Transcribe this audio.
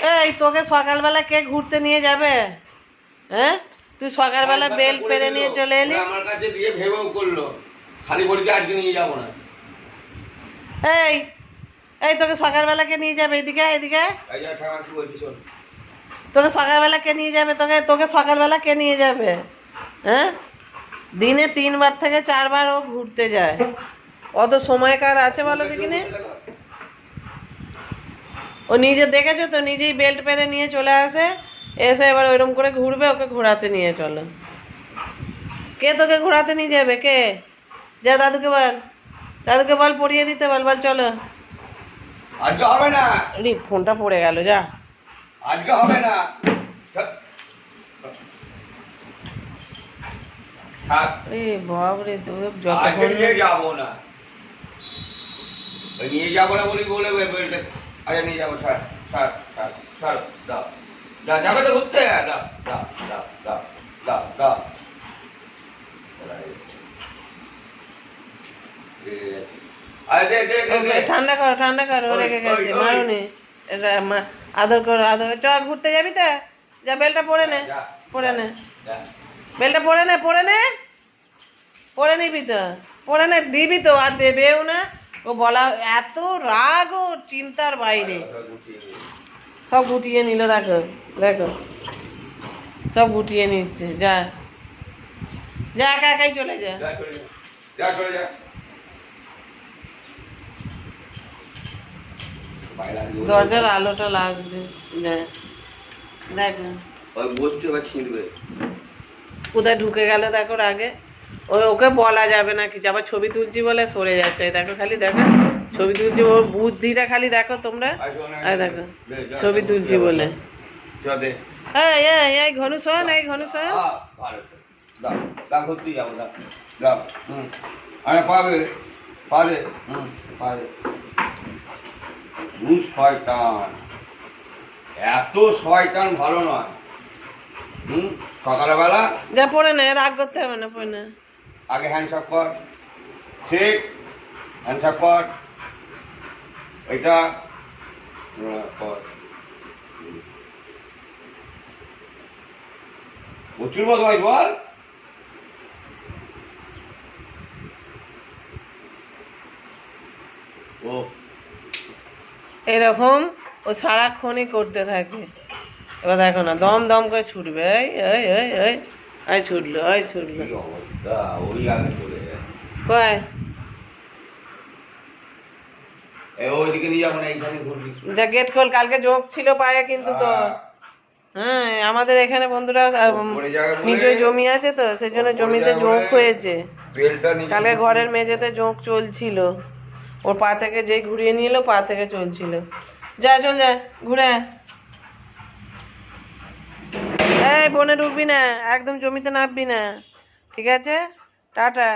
এই তোকে সকালবেলা কে ঘুরতে নিয়ে যাবে? হ্যাঁ, তুই সকালবেলা বেল্ট পেরে নিয়ে চলে এলি। আমার কাছে দিয়ে ভেবেও করলো খালি বড়িতে আজকে নিয়ে যাবো না। এই এই তোকে সকালবেলা কে নিয়ে যাবে? এদিকে এদিকে। এই যা ঠাকুমা কি বলছিস শোন। তোকে সকালবেলা কে নিয়ে যাবে? তোকে তোকে সকালবেলা কে নিয়ে যাবে? হ্যাঁ, দিনে 3 বার থেকে 4 বার ও ঘুরতে যায়। অত সময় কার আছে বলো দেখিনি? ও নিজে দেখেছো তো, নিজেই বেল্ট পেরে নিয়ে চলে আসে, এসে এবার ওইরকম করে ঘুরবে। ওকে ঘোরাতে নিয়ে চলো। কে তোকে ঘোরাতে নিয়ে যাবে? কে? যা দাদুকে বল, দাদুকে বল পরিয়ে দিতে বল। বল চলো। আজকে হবে না, রি ফোনটা পড়ে গেল। যা, আজকে হবে না। রে বাবরে, তো আজকে যতক্ষণ নিয়ে যাবো না, ওই নিয়ে যাবো না বলি বলে বলতে আচ্ছা নিয়ে যাবো। ছাড় ছাড় ছাড় ছাড়, দাও যা, যাবে তো ঘুরতে। দাও দাও দাও দাও দাও দাও। ঠান্ডা কর, ঠান্ডা কর। ও রেগে গেছে, মারুনি। আদর কর, আদর। চ ঘুরতে যাবি তো? যা, বেলটা পরে নে, পরে নে, বেলটা পরে নে, পরে নে, পরে নিবি তো, পরে নে। দিবি তো, আর দেবেও না। ও বলা এত রাগ, ও চিন্তার বাইরে। সব গুটিয়ে নিল, দেখো দেখো, সব গুটিয়ে নিচ্ছে। যা যা, একা একাই চলে যা। যা চলে যা। দরজার আলোটা লাগছে। দেখ না ওই বসছে বা ছিঁড়বে। কোথায় ঢুকে গেল দেখো আগে। ওকে বলা যাবে না কিছু, আবার ছবি তুলছি বলে সরে যাচ্ছে। দেখো খালি, দেখো ছবি তুলছি, ওর বুদ্ধিটা খালি দেখো তোমরা। দেখো ছবি তুলছি বলে। এই ঘনু শোন, এই ঘনু শোন। ঘুরতে যাবো, দাও। আরে পাবে পাবে পাবে। শয়তান, এত শয়তান ভালো নয়। সকালবেলা যা পড়ে নে, রাগ করতে হবে না, পড়ে নে। আগে হ্যান্ডসাপ কর, ঠিক হ্যান্ডসাপ কর। এটা কর, প্রচুর বদমাই বল। ও এরকম ও সারাক্ষণই করতে থাকে। এবার দেখো না, দম দম করে ছুটবে। এই ছুটলো, এই ছুটলো। কি অবস্থা, ওই আগে চলে যায়। কয় ওইদিকে নিয়ে যাবো না, এইখানে ঘুরবি। যা, গেট খোল। কালকে যোগ ছিল পায়ে কিন্তু তোর। হ্যাঁ, আমাদের এখানে বন্ধুরা নিচে জমি আছে তো, সেই জন্য জমিতে জোঁক হয়েছে। কালকে ঘরের মেঝেতে জোঁক চলছিল, ওর পা থেকে যেই ঘুরিয়ে নিয়ে এলো, পা থেকে চলছিল। যা, চল যা, ঘুরে। এই বনে ঢুকবি না, একদম জমিতে নামবি না, ঠিক আছে? টাটা।